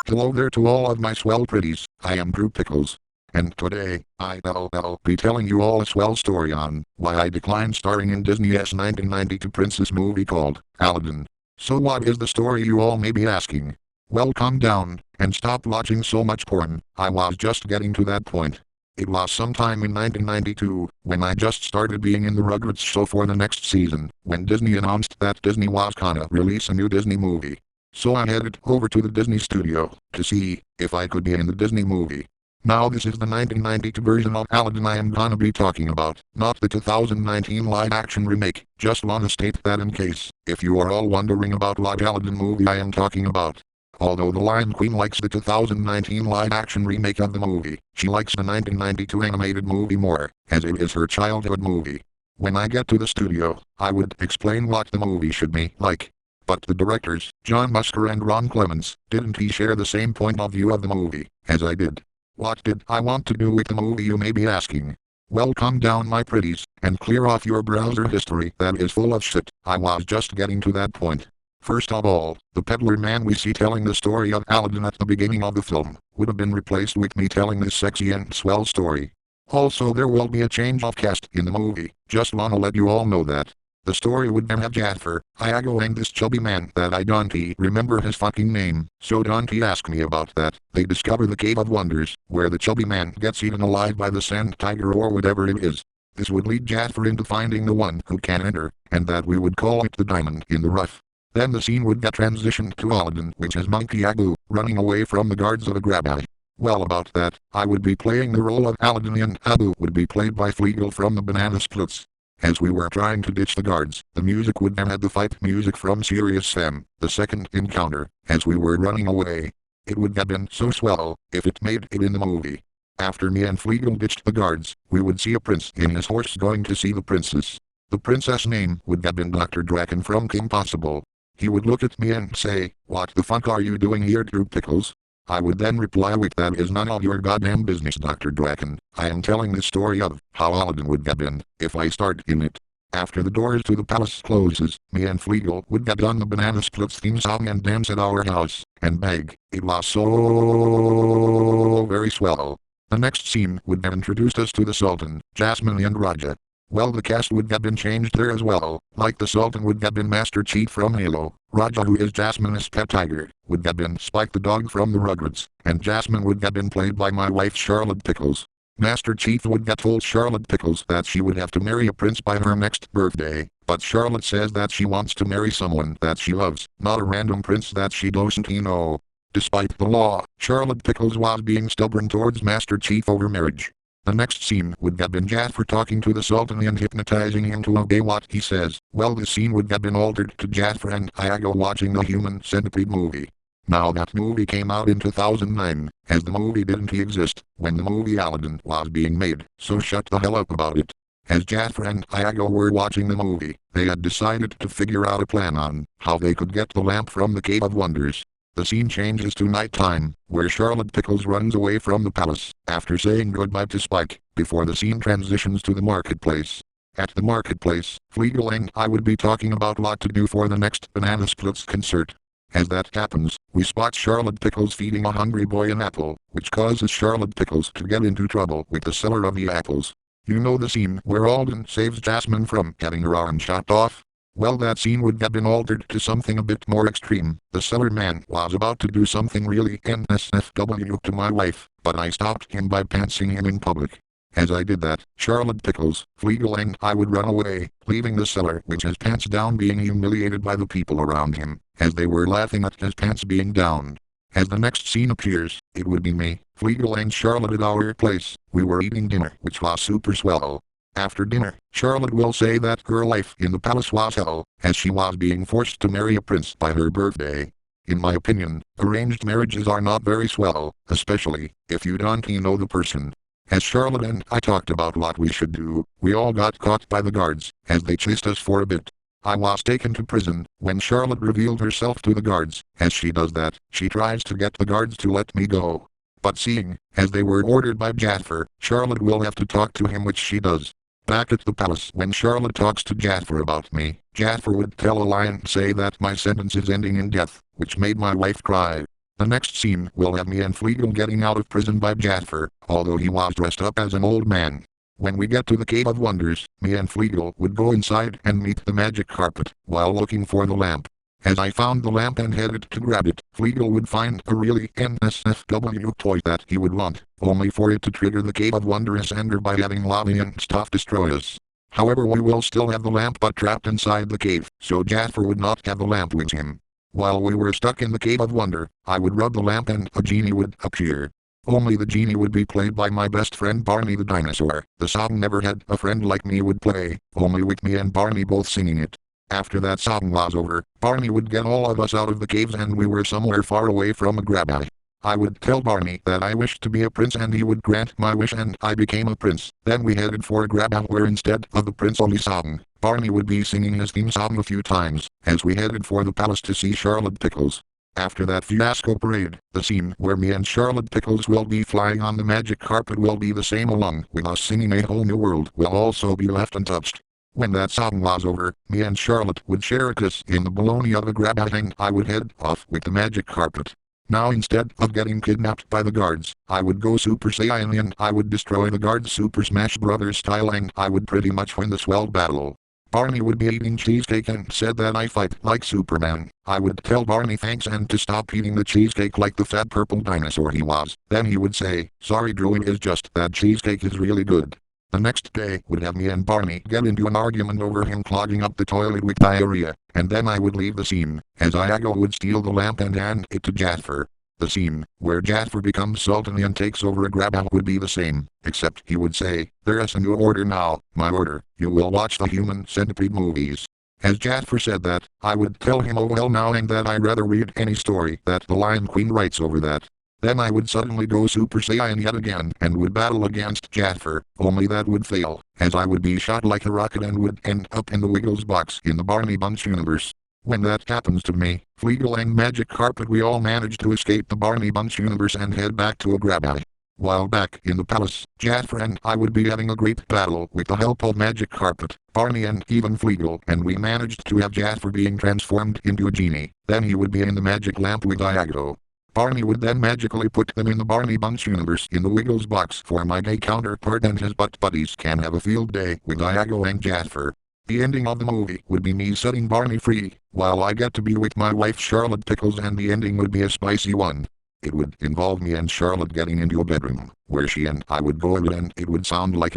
Hello there to all of my swell pretties, I am Drew Pickles. And today, I'll be telling you all a swell story on why I declined starring in Disney's 1992 princess movie called Aladdin. So what is the story, you all may be asking? Well, calm down, and stop watching so much porn. I was just getting to that point. It was sometime in 1992, when I just started being in the Rugrats show for the next season, when Disney announced that Disney was gonna release a new Disney movie. So I headed over to the Disney studio to see if I could be in the Disney movie. Now this is the 1992 version of Aladdin I am gonna be talking about, not the 2019 live-action remake. Just wanna state that in case, if you are all wondering about what Aladdin movie I am talking about. Although the Lion Queen likes the 2019 live-action remake of the movie, she likes the 1992 animated movie more, as it is her childhood movie. When I get to the studio, I would explain what the movie should be like. But the directors, John Musker and Ron Clements, didn't share the same point of view of the movie as I did. What did I want to do with the movie, you may be asking? Well, calm down my pretties, and clear off your browser history that is full of shit. I was just getting to that point. First of all, the peddler man we see telling the story of Aladdin at the beginning of the film would have been replaced with me telling this sexy and swell story. Also, there will be a change of cast in the movie, just wanna let you all know that. The story would then have Jafar, Iago and this chubby man that I don't remember his fucking name, so don't ask me about that. They discover the Cave of Wonders, where the chubby man gets eaten alive by the sand tiger or whatever it is. This would lead Jafar into finding the one who can enter, and that we would call it the diamond in the rough. Then the scene would get transitioned to Aladdin, which is Monkey Abu, running away from the guards of a grab alley. Well, about that, I would be playing the role of Aladdin and Abu would be played by Fleegle from the Banana Splits. As we were trying to ditch the guards, the music would have had the fight music from Serious Sam, the second encounter, as we were running away. It would have been so swell, if it made it in the movie. After me and Fleegle ditched the guards, we would see a prince in his horse going to see the princess. The princess name would have been Dr. Draken from Kim Possible. He would look at me and say, "What the fuck are you doing here, Drew Pickles?" I would then reply with, "That is none of your goddamn business, Dr. Draken. I am telling the story of how Aladdin would have been, if I start in it." After the doors to the palace closes, me and Fleegle would have done the Banana Splits theme song and dance at our house, and beg. It was so very swell. The next scene would have introduced us to the Sultan, Jasmine and Raja. Well, the cast would have been changed there as well, like the Sultan would have been Master Chief from Halo, Raja, who is Jasmine's pet tiger, would have been Spike the dog from the Rugrats, and Jasmine would have been played by my wife Charlotte Pickles. Master Chief would have told Charlotte Pickles that she would have to marry a prince by her next birthday, but Charlotte says that she wants to marry someone that she loves, not a random prince that she doesn't know. Despite the law, Charlotte Pickles was being stubborn towards Master Chief over marriage. The next scene would have been Jafar talking to the Sultan and hypnotizing him to obey what he says. Well, the scene would have been altered to Jafar and Iago watching the Human Centipede movie. Now that movie came out in 2009, as the movie didn't exist when the movie Aladdin was being made, so shut the hell up about it. As Jafar and Iago were watching the movie, they had decided to figure out a plan on how they could get the lamp from the Cave of Wonders. The scene changes to nighttime, where Charlotte Pickles runs away from the palace, after saying goodbye to Spike, before the scene transitions to the marketplace. At the marketplace, Fleegle and I would be talking about what to do for the next Banana Splits concert. As that happens, we spot Charlotte Pickles feeding a hungry boy an apple, which causes Charlotte Pickles to get into trouble with the seller of the apples. You know the scene where Alden saves Jasmine from having her arm chopped off? Well, that scene would have been altered to something a bit more extreme. The seller man was about to do something really NSFW to my wife, but I stopped him by pantsing him in public. As I did that, Charlotte Pickles, Fleegle and I would run away, leaving the seller with his pants down being humiliated by the people around him, as they were laughing at his pants being down. As the next scene appears, it would be me, Fleegle and Charlotte at our place. We were eating dinner, which was super swell. After dinner, Charlotte will say that her life in the palace was hell, as she was being forced to marry a prince by her birthday. In my opinion, arranged marriages are not very swell, especially if you don't know the person. As Charlotte and I talked about what we should do, we all got caught by the guards, as they chased us for a bit. I was taken to prison when Charlotte revealed herself to the guards. As she does that, she tries to get the guards to let me go. But seeing as they were ordered by Jafar, Charlotte will have to talk to him, which she does. Back at the palace, when Charlotte talks to Jafar about me, Jafar would tell a lie and say that my sentence is ending in death, which made my wife cry. The next scene will have me and Flegel getting out of prison by Jasper, although he was dressed up as an old man. When we get to the Cave of Wonders, me and Flegel would go inside and meet the magic carpet, while looking for the lamp. As I found the lamp and headed to grab it, Flegel would find a really NSFW toy that he would want, only for it to trigger the Cave of Wonders ender by having lava and stuff destroy us. However, we will still have the lamp but trapped inside the cave, so Jasper would not have the lamp with him. While we were stuck in the Cave of Wonder, I would rub the lamp and a genie would appear. Only the genie would be played by my best friend Barney the dinosaur. The song Never Had a Friend Like Me would play, only with me and Barney both singing it. After that song was over, Barney would get all of us out of the caves and we were somewhere far away from a grab. I would tell Barney that I wished to be a prince and he would grant my wish and I became a prince. Then we headed for a grab where instead of the prince-only song, Barney would be singing his theme song a few times, as we headed for the palace to see Charlotte Pickles. After that fiasco parade, the scene where me and Charlotte Pickles will be flying on the magic carpet will be the same, along with us singing A Whole New World will also be left untouched. When that song was over, me and Charlotte would share a kiss in the baloney of a grab and I would head off with the magic carpet. Now instead of getting kidnapped by the guards, I would go Super Saiyan and I would destroy the guards Super Smash Bros. Style and I would pretty much win the swell battle. Barney would be eating cheesecake and said that I fight like Superman. I would tell Barney thanks and to stop eating the cheesecake like the fat purple dinosaur he was. Then he would say, "Sorry Drew, it is just that cheesecake is really good." The next day would have me and Barney get into an argument over him clogging up the toilet with diarrhea, and then I would leave the scene, as Iago would steal the lamp and hand it to Jasper. The scene, where Jasper becomes Sultan and takes over a grab would be the same, except he would say, "There is a new order now, my order, you will watch the Human Centipede movies." As Jasper said that, I would tell him oh well now and that I'd rather read any story that the Lion Queen writes over that. Then I would suddenly go Super Saiyan yet again and would battle against Jasper, only that would fail, as I would be shot like a rocket and would end up in the Wiggles box in the Barney Bunch universe. When that happens to me, Flegel and Magic Carpet we all manage to escape the Barney Bunch universe and head back to a grab. While back in the palace, Jasper and I would be having a great battle with the help of Magic Carpet, Barney and even Flegel, and we managed to have Jasper being transformed into a genie. Then he would be in the magic lamp with Iago. Barney would then magically put them in the Barney Bunch universe in the Wiggles box for my gay counterpart and his butt buddies can have a field day with Iago and Jasper. The ending of the movie would be me setting Barney free, while I get to be with my wife Charlotte Pickles, and the ending would be a spicy one. It would involve me and Charlotte getting into a bedroom, where she and I would go and it would sound like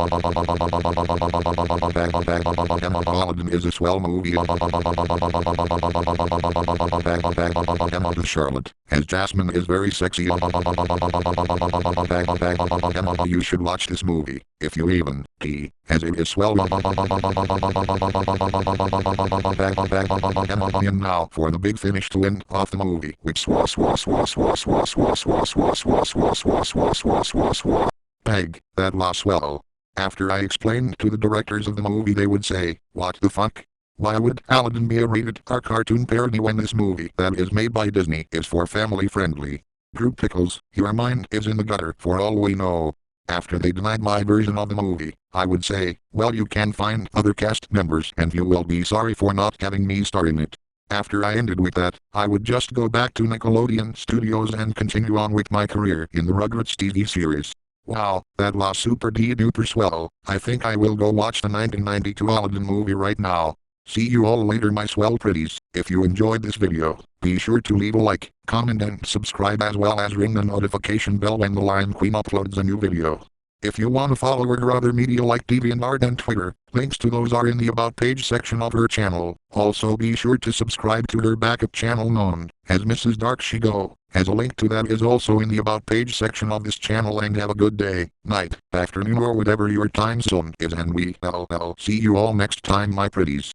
Aladdin is a swell movie. Charlotte, as Jasmine is very sexy. You should watch this movie, if you even pee, as it is swell. And now for the big finish to end off the movie, which Peg, that was swell. After I explained to the directors of the movie they would say, "What the fuck? Why would Aladdin be a rated R cartoon parody when this movie that is made by Disney is for family friendly? Group Pickles, your mind is in the gutter for all we know." After they denied my version of the movie, I would say, "Well, you can find other cast members and you will be sorry for not having me star in it." After I ended with that, I would just go back to Nickelodeon Studios and continue on with my career in the Rugrats TV series. Wow, that was super duper swell. I think I will go watch the 1992 Aladdin movie right now. See you all later my swell pretties. If you enjoyed this video, be sure to leave a like, comment and subscribe, as well as ring the notification bell when the Lion Queen uploads a new video. If you want to follow her other media like DeviantArt and Twitter, links to those are in the About page section of her channel. Also be sure to subscribe to her backup channel known as Mrs. Dark Shigo, as a link to that is also in the About page section of this channel. And have a good day, night, afternoon or whatever your time zone is, and we will see you all next time my pretties.